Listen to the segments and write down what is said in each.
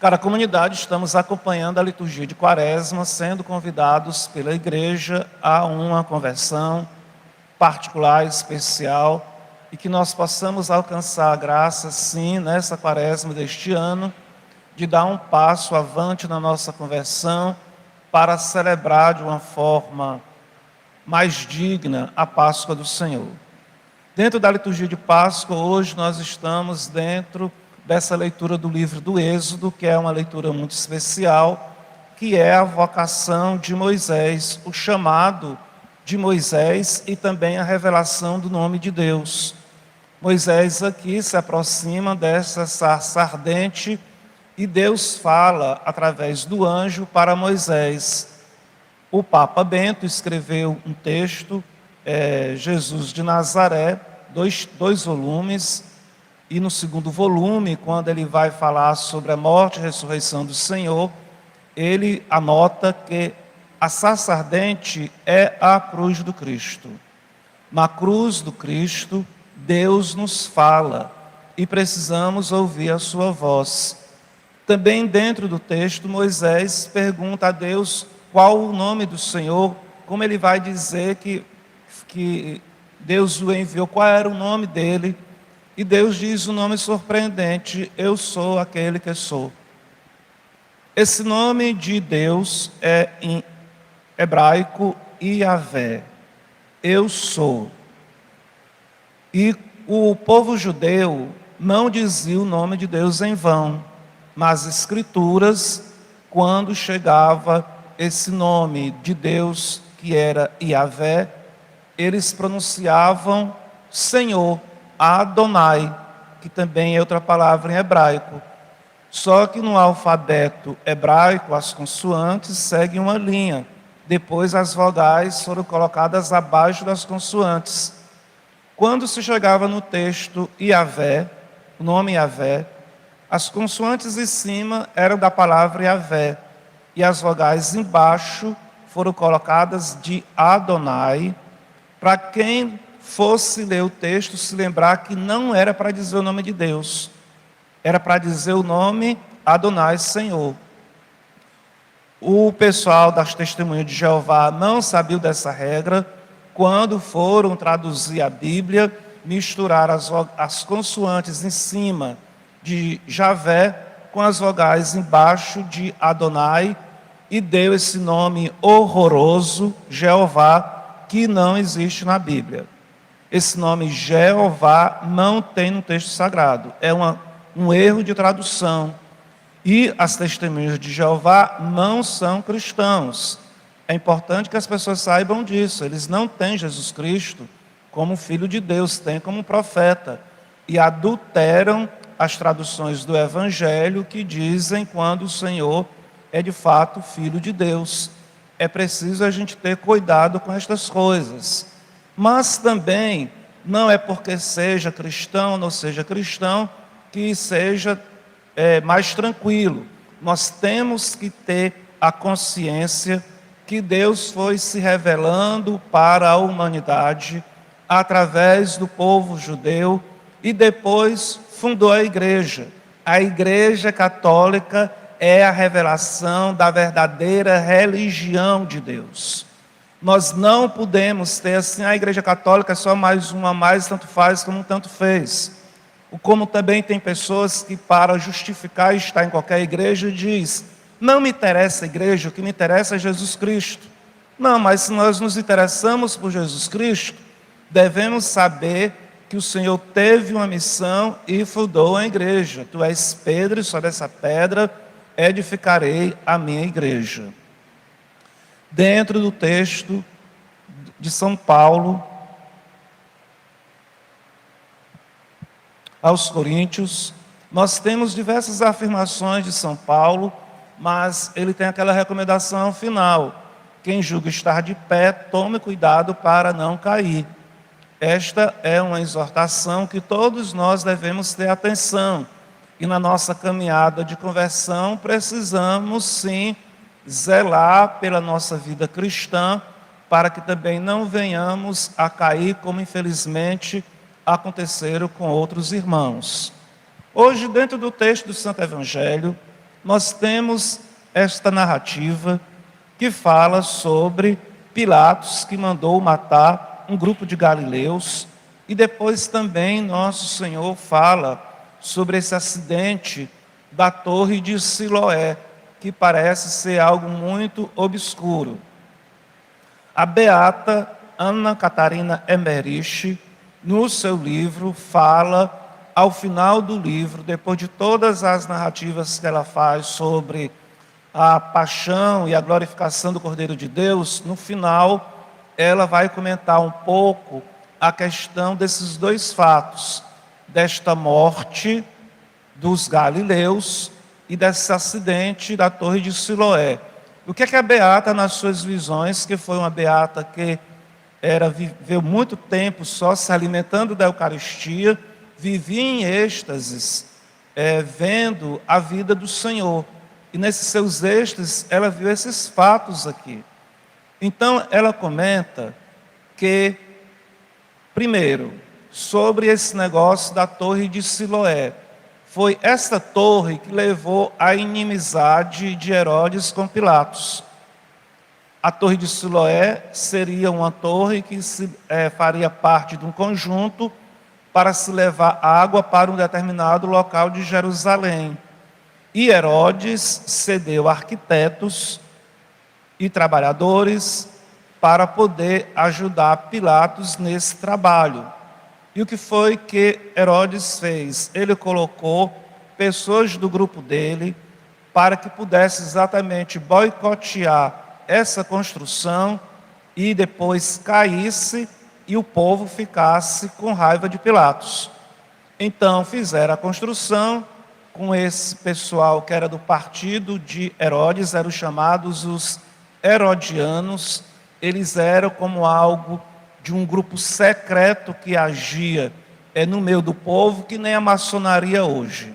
Cara, comunidade, estamos acompanhando a liturgia de Quaresma, sendo convidados pela igreja a uma conversão particular, especial, e que nós possamos alcançar a graça, sim, nessa Quaresma deste ano, de dar um passo avante na nossa conversão para celebrar de uma forma mais digna a Páscoa do Senhor. Dentro da liturgia de Páscoa, hoje nós estamos dentro dessa leitura do livro do Êxodo, que é uma leitura muito especial, que é a vocação de Moisés, o chamado de Moisés e também a revelação do nome de Deus. Moisés aqui se aproxima dessa sarça ardente e Deus fala através do anjo para Moisés. O Papa Bento escreveu um texto, Jesus de Nazaré, dois volumes, e no segundo volume, quando ele vai falar sobre a morte e ressurreição do Senhor, ele anota que a sarça ardente é a cruz do Cristo. Na cruz do Cristo, Deus nos fala e precisamos ouvir a sua voz. Também dentro do texto, Moisés pergunta a Deus qual o nome do Senhor, como ele vai dizer que Deus o enviou, qual era o nome dele. E Deus diz um nome surpreendente: eu sou aquele que sou. Esse nome de Deus é em hebraico Yahvé, eu sou. E o povo judeu não dizia o nome de Deus em vão. Nas Escrituras, quando chegava esse nome de Deus, que era Yahvé, eles pronunciavam Senhor, Adonai, que também é outra palavra em hebraico. Só que no alfabeto hebraico, as consoantes seguem uma linha. Depois as vogais foram colocadas abaixo das consoantes. Quando se chegava no texto Yahvé, o nome Yahvé, as consoantes em cima eram da palavra Yahvé, e as vogais embaixo foram colocadas de Adonai, para quem fosse ler o texto se lembrar que não era para dizer o nome de Deus, era para dizer o nome Adonai, Senhor. O pessoal das Testemunhas de Jeová não sabia dessa regra. Quando foram traduzir a Bíblia, misturaram as consoantes em cima de Javé com as vogais embaixo de Adonai e deu esse nome horroroso, Jeová, que não existe na Bíblia. Esse nome Jeová não tem no texto sagrado, é um erro de tradução. E as Testemunhas de Jeová não são cristãos. É importante que as pessoas saibam disso. Eles não têm Jesus Cristo como Filho de Deus, têm como profeta. E adulteram as traduções do Evangelho que dizem quando o Senhor é de fato Filho de Deus. É preciso a gente ter cuidado com estas coisas. Mas também não é porque seja cristão ou não seja cristão que seja mais tranquilo. Nós temos que ter a consciência que Deus foi se revelando para a humanidade através do povo judeu e depois fundou a igreja. A igreja católica é a revelação da verdadeira religião de Deus. Nós não podemos ter assim, a igreja católica é só mais uma a mais, tanto faz como tanto fez. Como também tem pessoas que, para justificar estar em qualquer igreja, diz: não me interessa a igreja, o que me interessa é Jesus Cristo. Não, mas se nós nos interessamos por Jesus Cristo, devemos saber que o Senhor teve uma missão e fundou a igreja. Tu és Pedro, e sobre essa pedra edificarei a minha igreja. Dentro do texto de São Paulo aos Coríntios, nós temos diversas afirmações de São Paulo, mas ele tem aquela recomendação final: quem julga estar de pé, tome cuidado para não cair. Esta é uma exortação que todos nós devemos ter atenção, e na nossa caminhada de conversão precisamos sim zelar pela nossa vida cristã, para que também não venhamos a cair como infelizmente aconteceram com outros irmãos. Hoje, dentro do texto do Santo Evangelho, nós temos esta narrativa que fala sobre Pilatos, que mandou matar um grupo de galileus, e depois também nosso Senhor fala sobre esse acidente da torre de Siloé, que parece ser algo muito obscuro. A beata Ana Catarina Emmerich, no seu livro, fala, ao final do livro, depois de todas as narrativas que ela faz sobre a paixão e a glorificação do Cordeiro de Deus, no final, ela vai comentar um pouco a questão desses dois fatos, desta morte dos galileus e desse acidente da torre de Siloé. O que é a beata, nas suas visões, que foi uma beata que viveu muito tempo só se alimentando da Eucaristia, vivia em êxtases, vendo a vida do Senhor. E nesses seus êxtases, ela viu esses fatos aqui. Então, ela comenta que, primeiro, sobre esse negócio da torre de Siloé, foi essa torre que levou à inimizade de Herodes com Pilatos. A torre de Siloé seria uma torre que faria parte de um conjunto para se levar água para um determinado local de Jerusalém. E Herodes cedeu arquitetos e trabalhadores para poder ajudar Pilatos nesse trabalho. E o que foi que Herodes fez? Ele colocou pessoas do grupo dele para que pudesse exatamente boicotear essa construção e depois caísse e o povo ficasse com raiva de Pilatos. Então fizeram a construção com esse pessoal que era do partido de Herodes, eram chamados os herodianos. Eles eram como algo de um grupo secreto que agia no meio do povo, que nem a maçonaria hoje.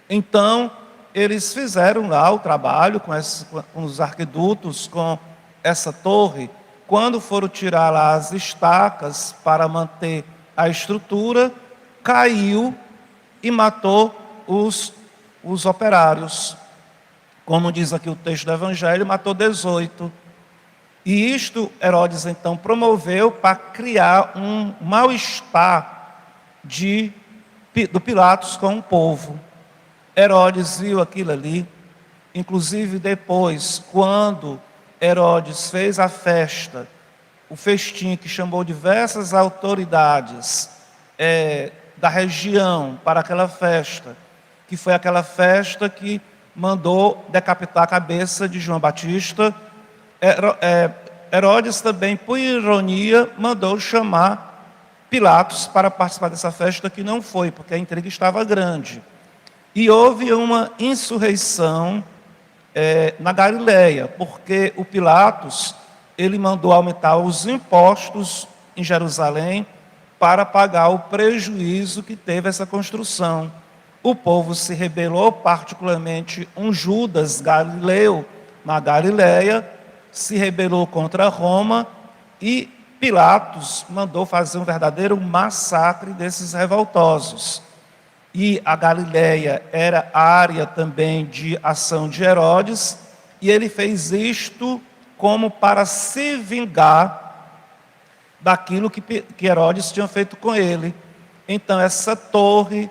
Então, eles fizeram lá o trabalho com os arquidutos, com essa torre. Quando foram tirar lá as estacas para manter a estrutura, caiu e matou os operários. Como diz aqui o texto do Evangelho, matou 18. E isto Herodes então promoveu para criar um mal-estar do Pilatos com o povo. Herodes viu aquilo ali, inclusive depois, quando Herodes fez a festa, o festim que chamou diversas autoridades da região para aquela festa, que foi aquela festa que mandou decapitar a cabeça de João Batista. Herodes também, por ironia, mandou chamar Pilatos para participar dessa festa, que não foi, porque a intriga estava grande. E houve uma insurreição na Galileia, porque o Pilatos, ele mandou aumentar os impostos em Jerusalém para pagar o prejuízo que teve essa construção. O povo se rebelou, particularmente um Judas Galileu, na Galileia, se rebelou contra Roma e Pilatos mandou fazer um verdadeiro massacre desses revoltosos. E a Galileia era área também de ação de Herodes, e ele fez isto como para se vingar daquilo que Herodes tinha feito com ele. Então essa torre,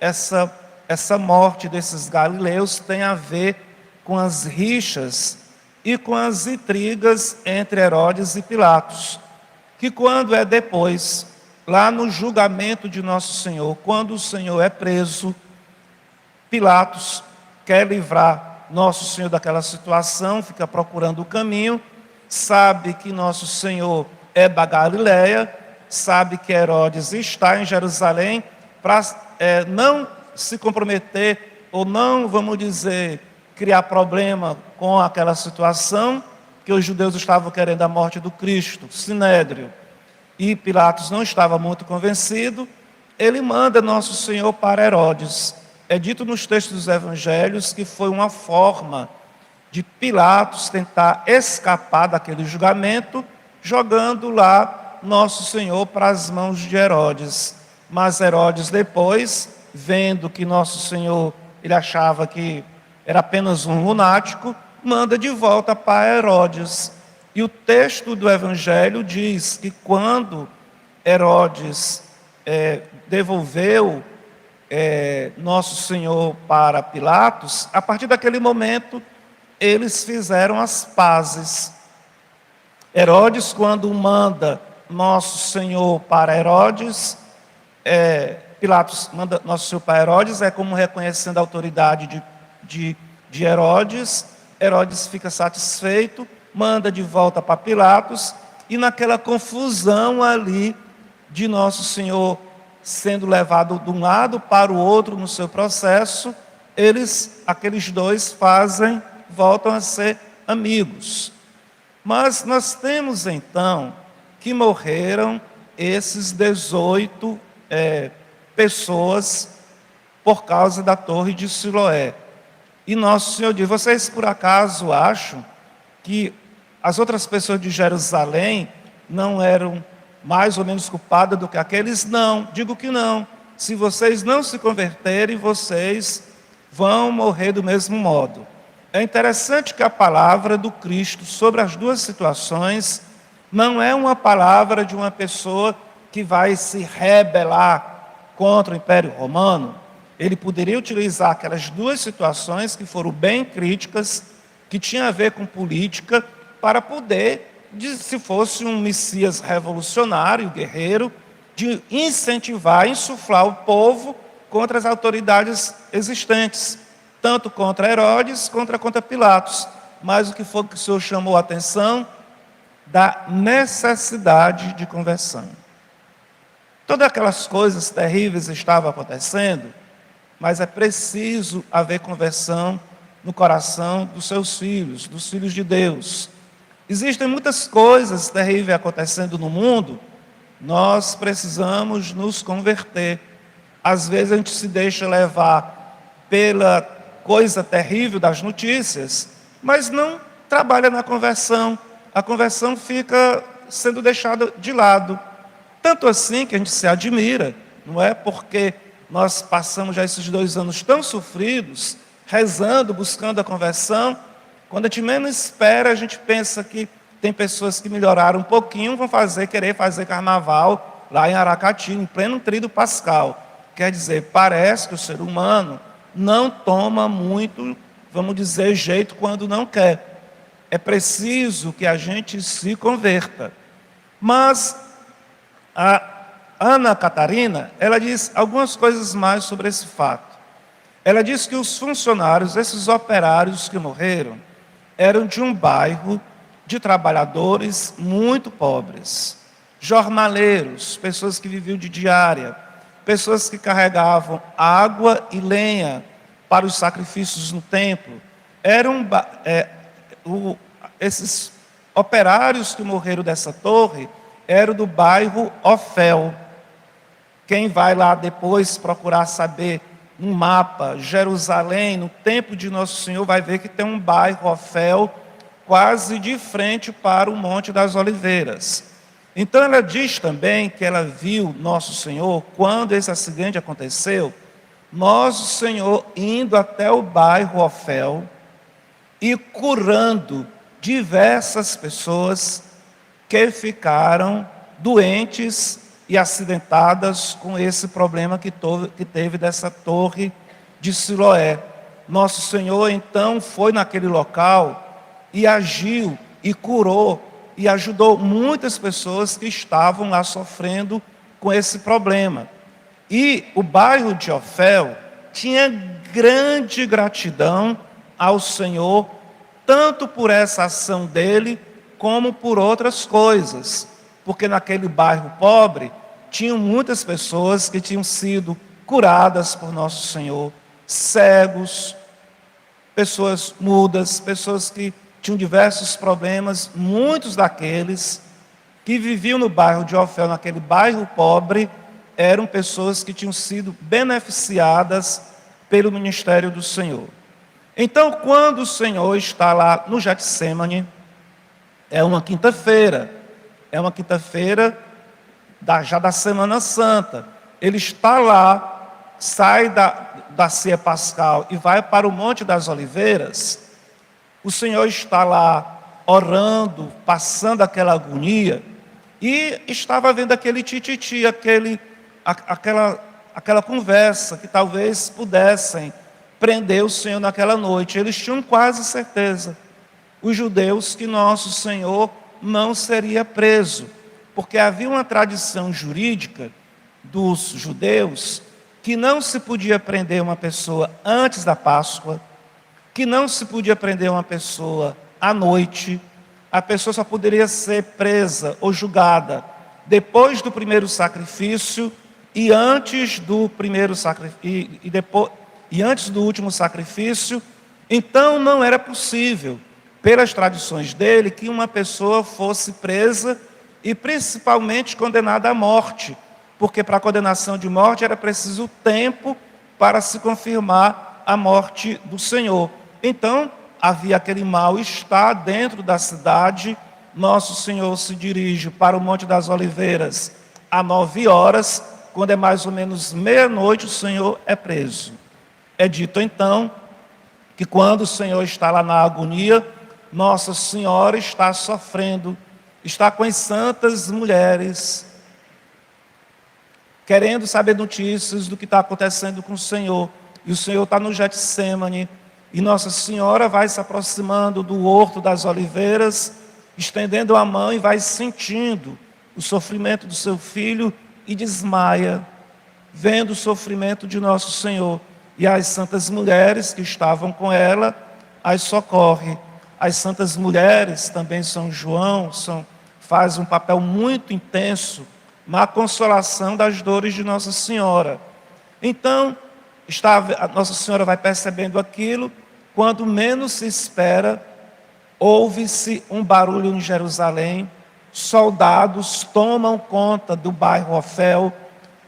essa morte desses galileus tem a ver com as rixas e com as intrigas entre Herodes e Pilatos, que quando é depois, lá no julgamento de Nosso Senhor, quando o Senhor é preso, Pilatos quer livrar Nosso Senhor daquela situação, fica procurando o caminho, sabe que Nosso Senhor é da Galileia, sabe que Herodes está em Jerusalém, para não se comprometer, ou não, vamos dizer, criar problema com aquela situação, que os judeus estavam querendo a morte do Cristo, Sinédrio, e Pilatos não estava muito convencido, ele manda Nosso Senhor para Herodes. É dito nos textos dos evangelhos que foi uma forma de Pilatos tentar escapar daquele julgamento, jogando lá Nosso Senhor para as mãos de Herodes. Mas Herodes depois, vendo que Nosso Senhor, ele achava que era apenas um lunático, manda de volta para Herodes. E o texto do Evangelho diz que quando Herodes devolveu Nosso Senhor para Pilatos, a partir daquele momento, eles fizeram as pazes. Herodes, quando manda Nosso Senhor para Herodes, Pilatos manda Nosso Senhor para Herodes, é como reconhecendo a autoridade de Herodes. Herodes fica satisfeito, manda de volta para Pilatos, e naquela confusão ali de Nosso Senhor sendo levado de um lado para o outro no seu processo, aqueles dois voltam a ser amigos. Mas nós temos então que morreram esses 18 pessoas por causa da torre de Siloé. E Nosso Senhor diz: vocês por acaso acham que as outras pessoas de Jerusalém não eram mais ou menos culpadas do que aqueles? Não, digo que não. Se vocês não se converterem, vocês vão morrer do mesmo modo. É interessante que a palavra do Cristo sobre as duas situações não é uma palavra de uma pessoa que vai se rebelar contra o Império Romano. Ele poderia utilizar aquelas duas situações que foram bem críticas, que tinham a ver com política, para poder, se fosse um Messias revolucionário, guerreiro, de incentivar, insuflar o povo contra as autoridades existentes, tanto contra Herodes, contra Pilatos. Mas o que foi que o Senhor chamou a atenção? Da necessidade de conversão. Todas aquelas coisas terríveis estavam acontecendo, mas é preciso haver conversão no coração dos seus filhos, dos filhos de Deus. Existem muitas coisas terríveis acontecendo no mundo, nós precisamos nos converter. Às vezes a gente se deixa levar pela coisa terrível das notícias, mas não trabalha na conversão. A conversão fica sendo deixada de lado. Tanto assim que a gente se admira, não é? Porque nós passamos já esses 2 anos tão sofridos, rezando, buscando a conversão. Quando a gente menos espera, a gente pensa que tem pessoas que melhoraram um pouquinho, vão querer fazer carnaval lá em Aracati, em pleno tríduo pascal. Quer dizer, parece que o ser humano não toma muito, vamos dizer, jeito quando não quer. É preciso que a gente se converta. Mas a Ana Catarina, ela diz algumas coisas mais sobre esse fato. Ela diz que os funcionários, esses operários que morreram, eram de um bairro de trabalhadores muito pobres, jornaleiros, pessoas que viviam de diária, pessoas que carregavam água e lenha para os sacrifícios no templo. Esses operários que morreram dessa torre eram do bairro Ofel. Quem vai lá depois procurar saber no mapa, Jerusalém, no templo de Nosso Senhor, vai ver que tem um bairro Ofel quase de frente para o Monte das Oliveiras. Então ela diz também que ela viu Nosso Senhor, quando esse acidente aconteceu, Nosso Senhor indo até o bairro Ofel e curando diversas pessoas que ficaram doentes e acidentadas com esse problema que teve dessa torre de Siloé. Nosso Senhor então foi naquele local e agiu e curou e ajudou muitas pessoas que estavam lá sofrendo com esse problema. E o bairro de Ofel tinha grande gratidão ao Senhor, tanto por essa ação dele, como por outras coisas. Porque naquele bairro pobre, tinham muitas pessoas que tinham sido curadas por Nosso Senhor, cegos, pessoas mudas, pessoas que tinham diversos problemas. Muitos daqueles que viviam no bairro de Ofel, naquele bairro pobre, eram pessoas que tinham sido beneficiadas pelo ministério do Senhor. Então, quando o Senhor está lá no Getsêmani, é uma quinta-feira já da Semana Santa. Ele está lá, sai da ceia pascal e vai para o Monte das Oliveiras, o Senhor está lá orando, passando aquela agonia, e estava vendo aquele tititi, aquela conversa que talvez pudessem prender o Senhor naquela noite. Eles tinham quase certeza, os judeus, que nosso Senhor não seria preso, porque havia uma tradição jurídica dos judeus que não se podia prender uma pessoa antes da Páscoa, que não se podia prender uma pessoa à noite, a pessoa só poderia ser presa ou julgada depois do primeiro sacrifício e antes do primeiro sacrifício e antes do último sacrifício. Então não era possível, pelas tradições dele, que uma pessoa fosse presa e principalmente condenada à morte, porque para a condenação de morte era preciso tempo para se confirmar a morte do Senhor. Então havia aquele mal-estar dentro da cidade. Nosso Senhor se dirige para o Monte das Oliveiras às 9 horas, quando é mais ou menos meia-noite, o Senhor é preso. É dito então que quando o Senhor está lá na agonia, Nossa Senhora está sofrendo, está com as santas mulheres, querendo saber notícias do que está acontecendo com o Senhor. E o Senhor está no Getsêmani, e Nossa Senhora vai se aproximando do Horto das Oliveiras, estendendo a mão e vai sentindo o sofrimento do seu filho e desmaia, vendo o sofrimento de Nosso Senhor. E as santas mulheres que estavam com ela as socorre. As santas mulheres, também São João, faz um papel muito intenso na consolação das dores de Nossa Senhora. Então, a Nossa Senhora vai percebendo aquilo. Quando menos se espera, ouve-se um barulho em Jerusalém. Soldados tomam conta do bairro Ofel,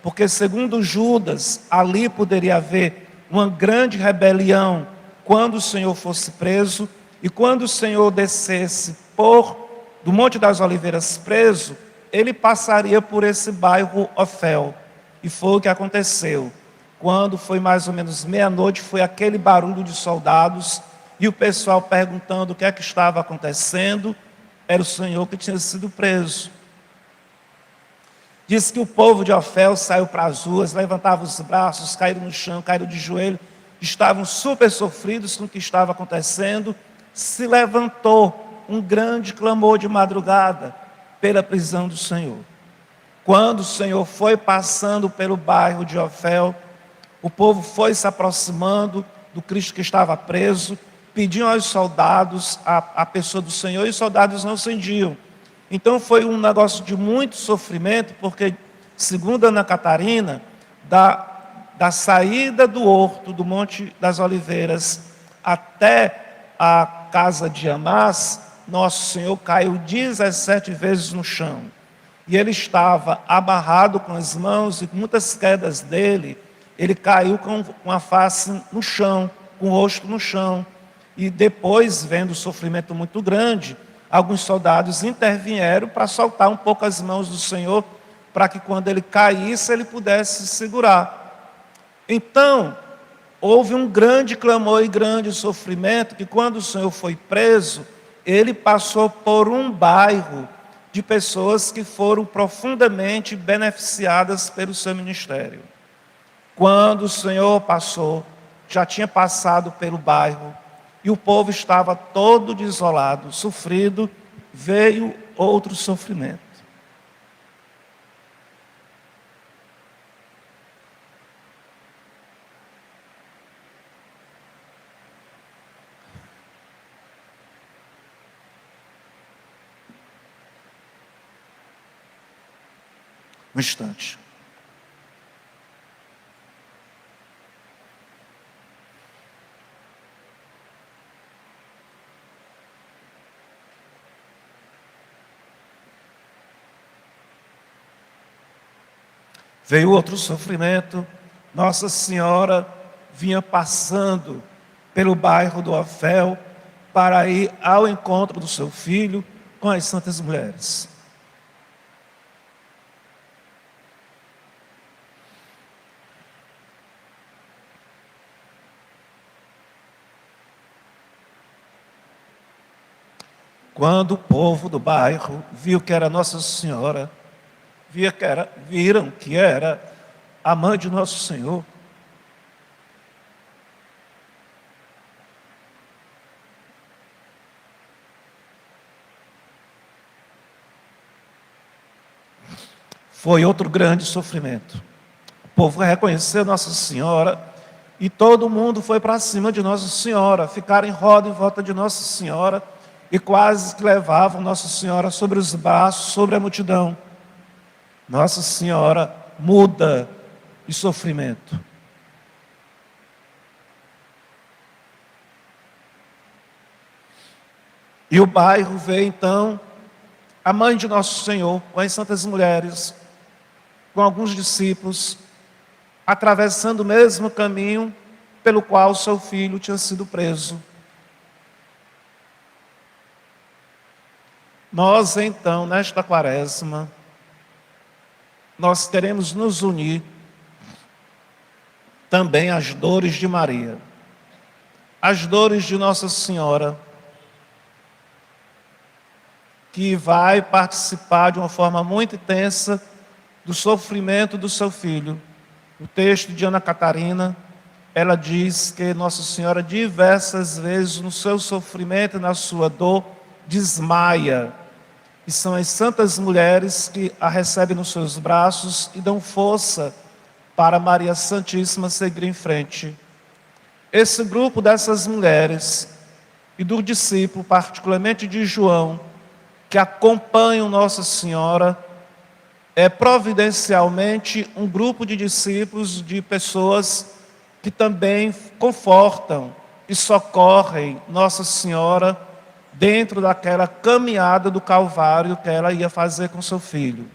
porque segundo Judas, ali poderia haver uma grande rebelião quando o Senhor fosse preso, e quando o Senhor descesse do Monte das Oliveiras preso, ele passaria por esse bairro Ofel. E foi o que aconteceu. Quando foi mais ou menos meia-noite, foi aquele barulho de soldados, e o pessoal perguntando o que é que estava acontecendo. Era o Senhor que tinha sido preso. Diz que o povo de Ofel saiu para as ruas, levantava os braços, caíram no chão, caíram de joelho, estavam super sofridos com o que estava acontecendo. Se levantou um grande clamor de madrugada pela prisão do Senhor. Quando o Senhor foi passando pelo bairro de Ofel, o povo foi se aproximando do Cristo que estava preso, pediam aos soldados a pessoa do Senhor, e os soldados não cendiam. Então foi um negócio de muito sofrimento, porque, segundo Ana Catarina, da saída do horto, do Monte das Oliveiras, até a casa de Amás, Nosso Senhor caiu 17 vezes no chão. E ele estava amarrado com as mãos, e com muitas quedas dele, ele caiu com a face no chão, com o rosto no chão. E depois, vendo o sofrimento muito grande, alguns soldados intervieram para soltar um pouco as mãos do Senhor, para que quando ele caísse, ele pudesse segurar. Então, houve um grande clamor e grande sofrimento, que quando o Senhor foi preso, ele passou por um bairro de pessoas que foram profundamente beneficiadas pelo seu ministério. Quando o Senhor passou, já tinha passado pelo bairro, e o povo estava todo desolado, sofrido, veio outro sofrimento. Um instante. Veio outro sofrimento. Nossa Senhora vinha passando pelo bairro do Ofel para ir ao encontro do seu filho com as santas mulheres. Quando o povo do bairro viu que era Nossa Senhora, viram que era a mãe de Nosso Senhor, foi outro grande sofrimento. O povo reconheceu Nossa Senhora e todo mundo foi para cima de Nossa Senhora, ficaram em roda em volta de Nossa Senhora e quase que levavam Nossa Senhora sobre os braços, sobre a multidão. Nossa Senhora muda de sofrimento. E o bairro vê então a mãe de Nosso Senhor com as santas mulheres, com alguns discípulos, atravessando o mesmo caminho pelo qual seu filho tinha sido preso. Nós, então, nesta quaresma, nós queremos nos unir também às dores de Maria, às dores de Nossa Senhora, que vai participar de uma forma muito intensa do sofrimento do seu filho. No texto de Ana Catarina, ela diz que Nossa Senhora diversas vezes no seu sofrimento e na sua dor desmaia. E são as santas mulheres que a recebem nos seus braços e dão força para Maria Santíssima seguir em frente. Esse grupo dessas mulheres e do discípulo, particularmente de João, que acompanham Nossa Senhora, é providencialmente um grupo de discípulos, de pessoas que também confortam e socorrem Nossa Senhora dentro daquela caminhada do Calvário que ela ia fazer com seu filho.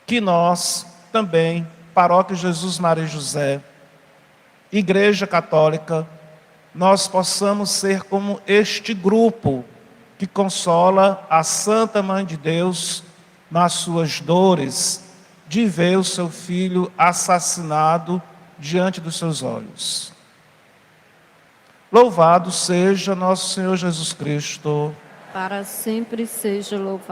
Que nós também, Paróquia Jesus Maria e José, Igreja Católica, nós possamos ser como este grupo que consola a Santa Mãe de Deus nas suas dores, de ver o seu filho assassinado diante dos seus olhos. Louvado seja nosso Senhor Jesus Cristo. Para sempre seja louvado.